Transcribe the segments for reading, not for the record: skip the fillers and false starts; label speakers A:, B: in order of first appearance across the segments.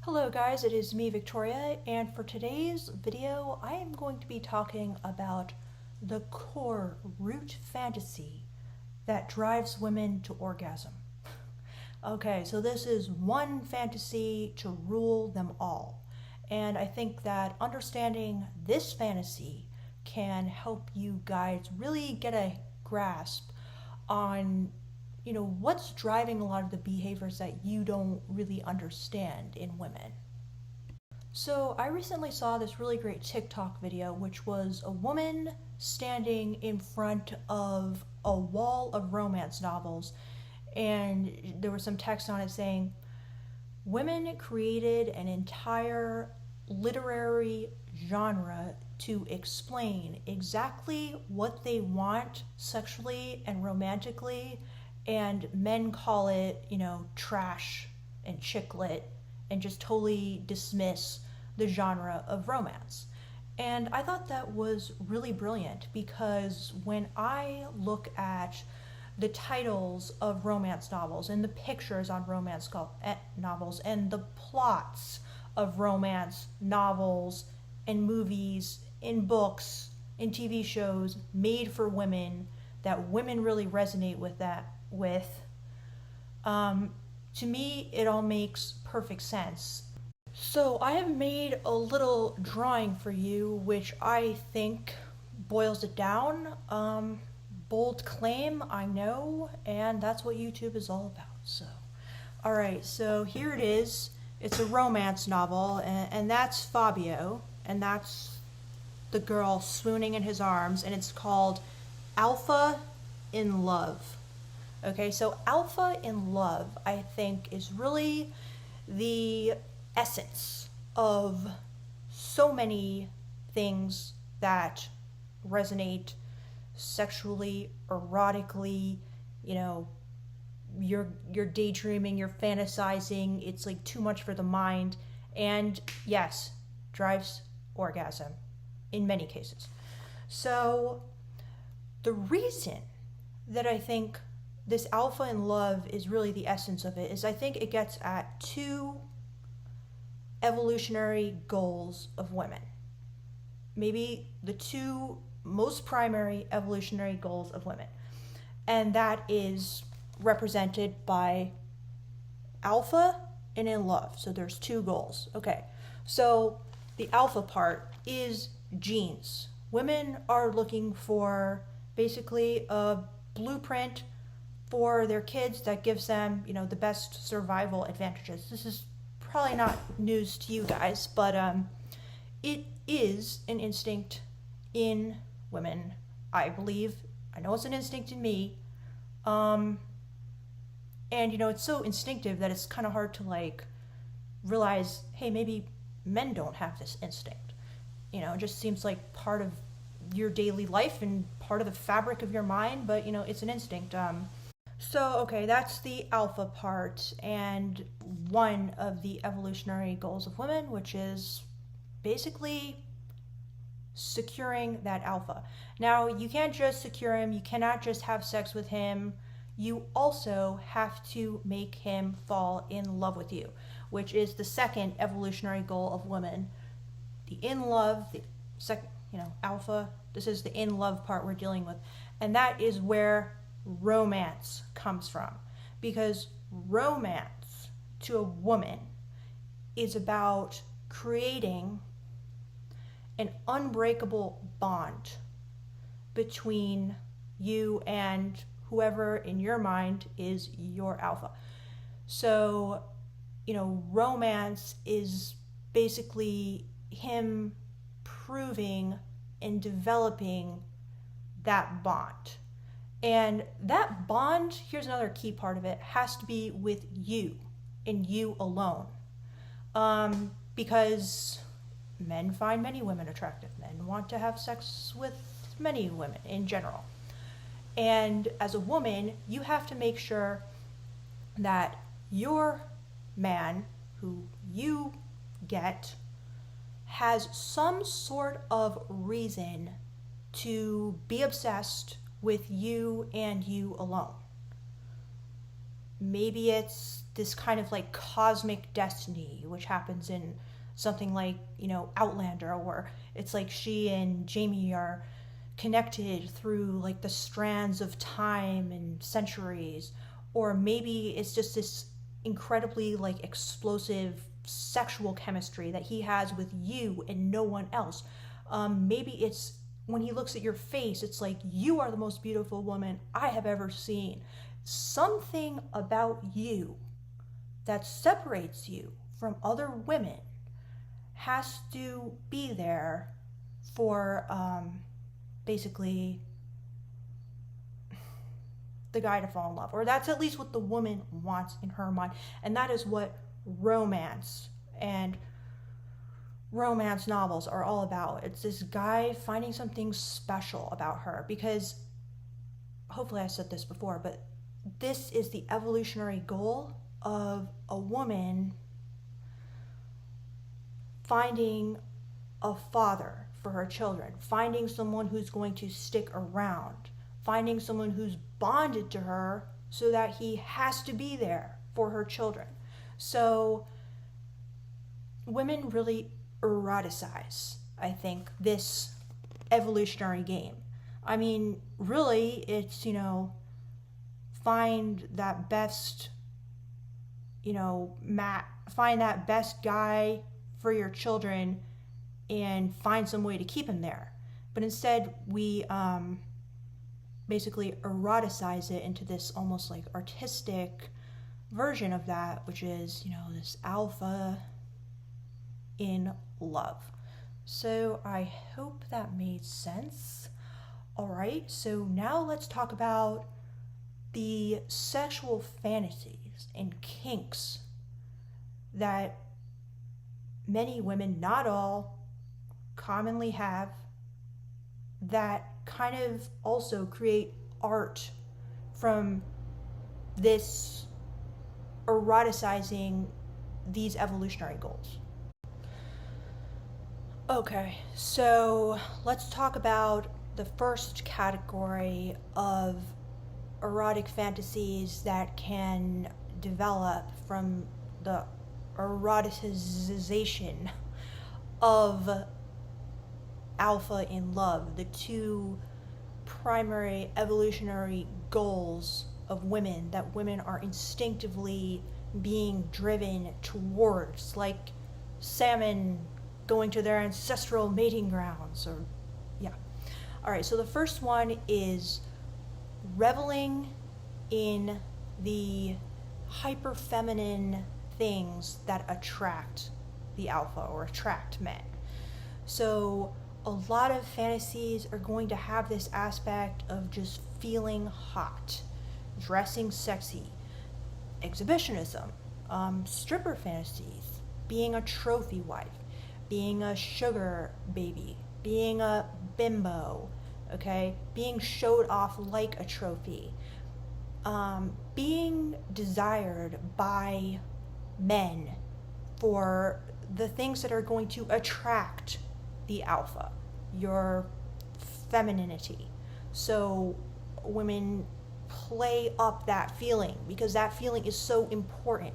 A: Hello guys, it is me Victoria, and for today's video I am going to be talking about the core root fantasy that drives women to orgasm. Okay, so this is one fantasy to rule them all, and I think that understanding this fantasy can help you guys really get a grasp on what's driving a lot of the behaviors that you don't really understand in women. So I recently saw this really great TikTok video, which was a woman standing in front of a wall of romance novels, and there was some text on it saying, women created an entire literary genre to explain exactly what they want sexually and romantically, and men call it, trash and chick lit, and just totally dismiss the genre of romance. And I thought that was really brilliant because when I look at the titles of romance novels and the pictures on romance novels and the plots of romance novels and movies, in books, in TV shows made for women that women really resonate with, to me it all makes perfect sense. So I have made a little drawing for you which I think boils it down. Bold claim, I know, and that's what YouTube is all about. So alright, so here it is. It's a romance novel, and that's Fabio, and that's the girl swooning in his arms, and it's called Alpha in Love. Okay, so Alpha in Love, I think, is really the essence of so many things that resonate sexually, erotically, you're daydreaming, you're fantasizing, it's like too much for the mind, and yes, drives orgasm in many cases. So the reason that I think this Alpha in Love is really the essence of it is I think it gets at two evolutionary goals of women. Maybe the two most primary evolutionary goals of women. And that is represented by alpha and in love. So there's two goals. Okay. So the alpha part is genes. Women are looking for basically a blueprint for their kids that gives them, the best survival advantages. This is probably not news to you guys, but it is an instinct in women, I believe. I know it's an instinct in me. And it's so instinctive that it's kind of hard to realize, hey, maybe men don't have this instinct. It just seems like part of your daily life and part of the fabric of your mind, but it's an instinct. So, okay, that's the alpha part, and one of the evolutionary goals of women, which is basically securing that alpha. Now, you can't just secure him, you cannot just have sex with him, you also have to make him fall in love with you, which is the second evolutionary goal of women. The in love, the second, alpha, this is the in love part we're dealing with, and that is where romance comes from, because romance to a woman is about creating an unbreakable bond between you and whoever in your mind is your alpha. So, romance is basically him proving and developing that bond. And that bond, here's another key part of it, has to be with you and you alone. Because men find many women attractive. Men want to have sex with many women in general. And as a woman, you have to make sure that your man, who you get, has some sort of reason to be obsessed with you and you alone. maybe it's this kind of like cosmic destiny, which happens in something like, Outlander, where it's like she and Jamie are connected through like the strands of time and centuries. Or maybe it's just this incredibly like explosive sexual chemistry that he has with you and no one else. Maybe it's when he looks at your face, it's like, you are the most beautiful woman I have ever seen. Something about you that separates you from other women has to be there for basically the guy to fall in love. Or that's at least what the woman wants in her mind. And that is what romance and romance novels are all about. It's this guy finding something special about her, because hopefully I said this before, but this is the evolutionary goal of a woman finding a father for her children, finding someone who's going to stick around, finding someone who's bonded to her so that he has to be there for her children. So women really eroticize, I think, this evolutionary game. I mean, really, it's, find that best, find that best guy for your children and find some way to keep him there. But instead, we basically eroticize it into this almost like artistic version of that, which is, this alpha in love. So I hope that made sense. All right, so now let's talk about the sexual fantasies and kinks that many women, not all, commonly have, that kind of also create art from this eroticizing these evolutionary goals. Okay, so let's talk about the first category of erotic fantasies that can develop from the eroticization of alpha in love, the two primary evolutionary goals of women that women are instinctively being driven towards, like salmon going to their ancestral mating grounds, or yeah. All right, so the first one is reveling in the hyper feminine things that attract the alpha or attract men. So a lot of fantasies are going to have this aspect of just feeling hot, dressing sexy, exhibitionism, stripper fantasies, being a trophy wife, being a sugar baby, being a bimbo, okay, being showed off like a trophy, being desired by men for the things that are going to attract the alpha, your femininity. So women play up that feeling because that feeling is so important.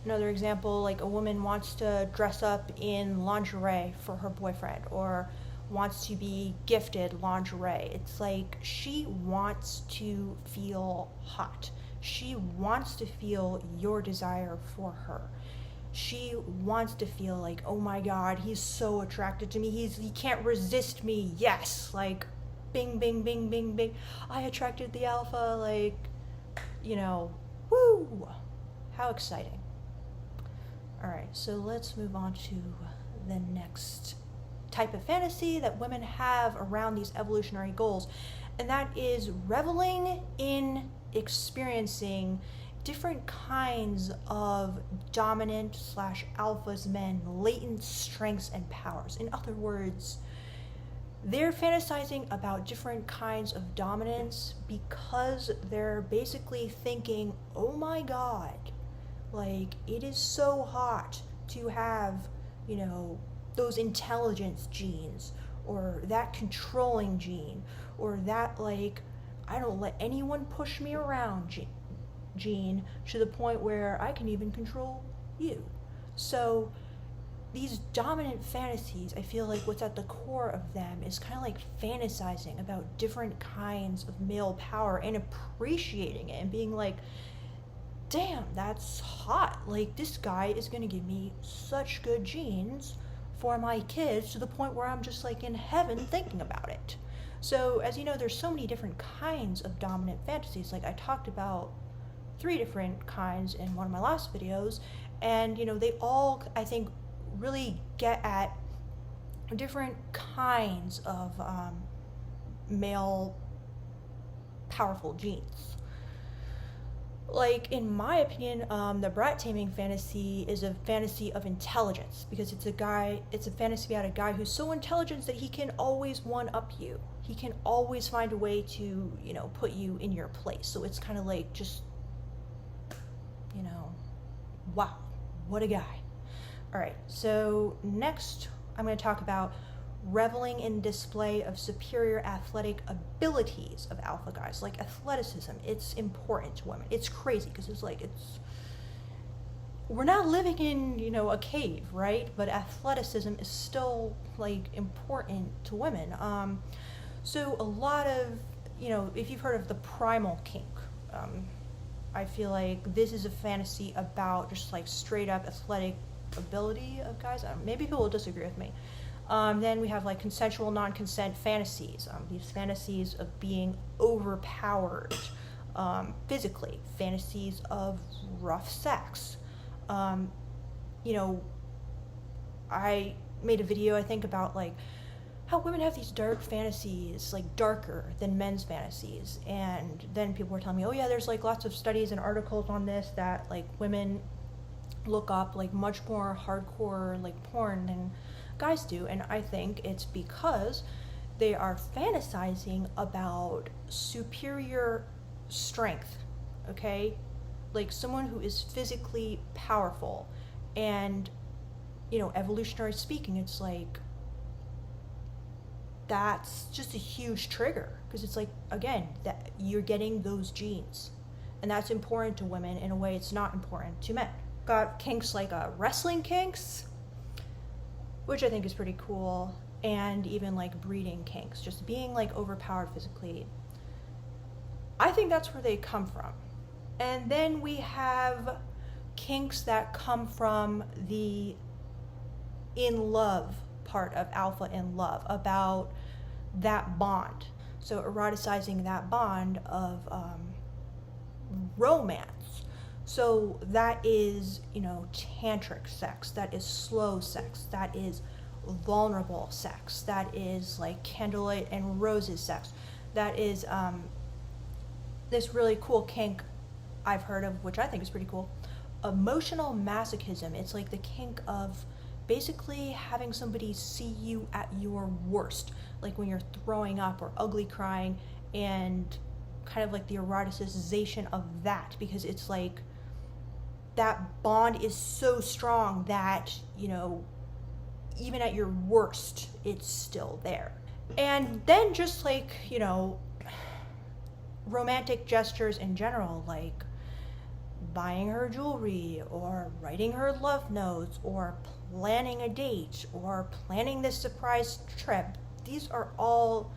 A: Another example, like a woman wants to dress up in lingerie for her boyfriend, or wants to be gifted lingerie. It's like she wants to feel hot. She wants to feel your desire for her. She wants to feel like, oh my God, he's so attracted to me. He can't resist me. Yes, like bing, bing, bing, bing, bing. I attracted the alpha, like, woo, how exciting. All right, so let's move on to the next type of fantasy that women have around these evolutionary goals, and that is reveling in experiencing different kinds of dominant / alphas men, latent strengths and powers. In other words, they're fantasizing about different kinds of dominance because they're basically thinking, oh my God, like it is so hot to have, those intelligence genes, or that controlling gene, or that, like, I don't let anyone push me around gene. gene to the point where I can even control you. So these dominant fantasies, I feel like what's at the core of them is kind of like fantasizing about different kinds of male power and appreciating it and being like, damn, that's hot. Like, this guy is gonna give me such good genes for my kids to the point where I'm just like in heaven thinking about it. So, as you know, there's so many different kinds of dominant fantasies. Like, I talked about 3 different kinds in one of my last videos, and they all, I think, really get at different kinds of male powerful genes. Like, in my opinion, the brat taming fantasy is a fantasy of intelligence, because it's a fantasy about a guy who's so intelligent that he can always one-up you. He can always find a way to, put you in your place. So it's kind of like just, wow, what a guy. All right, so next I'm going to talk about reveling in display of superior athletic abilities of alpha guys. Like, athleticism, it's important to women. It's crazy because we're not living in, a cave, right? But athleticism is still like important to women. So a lot of, if you've heard of the primal kink, I feel like this is a fantasy about just like straight up athletic ability of guys. Maybe people will disagree with me. Then we have like consensual non-consent fantasies. These fantasies of being overpowered physically, fantasies of rough sex. I made a video, I think, about like how women have these dark fantasies, like darker than men's fantasies. And then people were telling me, oh yeah, there's like lots of studies and articles on this, that like women look up like much more hardcore like porn than guys do. And I think it's because they are fantasizing about superior strength, okay? Like someone who is physically powerful. And evolutionary speaking, it's like that's just a huge trigger, because it's like, again, that you're getting those genes, and that's important to women in a way it's not important to men. Got kinks like wrestling kinks, which I think is pretty cool, and even like breeding kinks, just being like overpowered physically. I think that's where they come from. And then we have kinks that come from the in love part of alpha in love, about that bond. So eroticizing that bond of romance. So that is, tantric sex, that is slow sex, that is vulnerable sex, that is like candlelight and roses sex, that is this really cool kink I've heard of, which I think is pretty cool, emotional masochism. It's like the kink of basically having somebody see you at your worst, like when you're throwing up or ugly crying, and kind of like the eroticization of that, because it's like that bond is so strong that, even at your worst, it's still there. And then just like, romantic gestures in general, like buying her jewelry, or writing her love notes, or planning a date, or planning this surprise trip. These are all,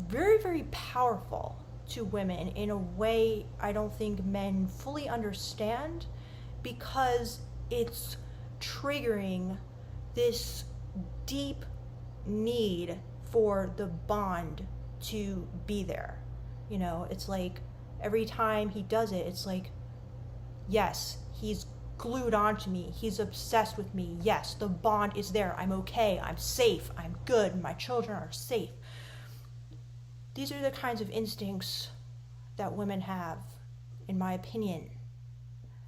A: very, very powerful to women in a way I don't think men fully understand, because it's triggering this deep need for the bond to be there. It's like every time he does it, it's like, yes, he's glued onto me, he's obsessed with me, yes, the bond is there, I'm okay, I'm safe, I'm good, my children are safe. These are the kinds of instincts that women have, in my opinion,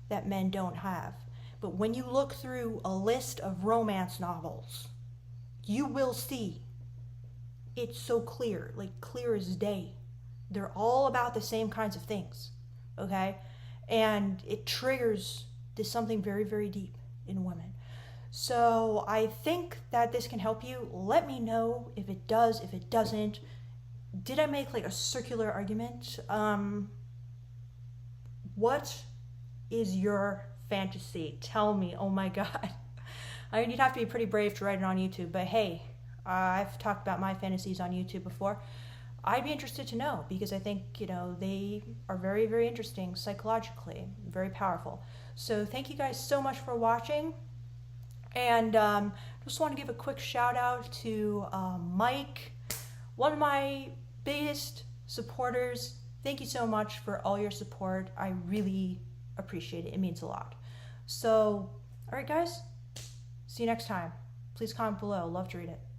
A: that men don't have. But when you look through a list of romance novels, you will see it's so clear, like clear as day. They're all about the same kinds of things, okay? And it triggers this something very, very deep in women. So I think that this can help you. Let me know if it does, if it doesn't. Did I make like a circular argument? What is your fantasy? Tell me. Oh my God. I mean, you'd have to be pretty brave to write it on YouTube, but hey, I've talked about my fantasies on YouTube before. I'd be interested to know, because I think, they are very, very interesting psychologically, very powerful. So thank you guys so much for watching. And just want to give a quick shout out to Mike, one of my biggest supporters. Thank you so much for all your support. I really appreciate it. It means a lot. So, all right, guys, see you next time. Please comment below. Love to read it.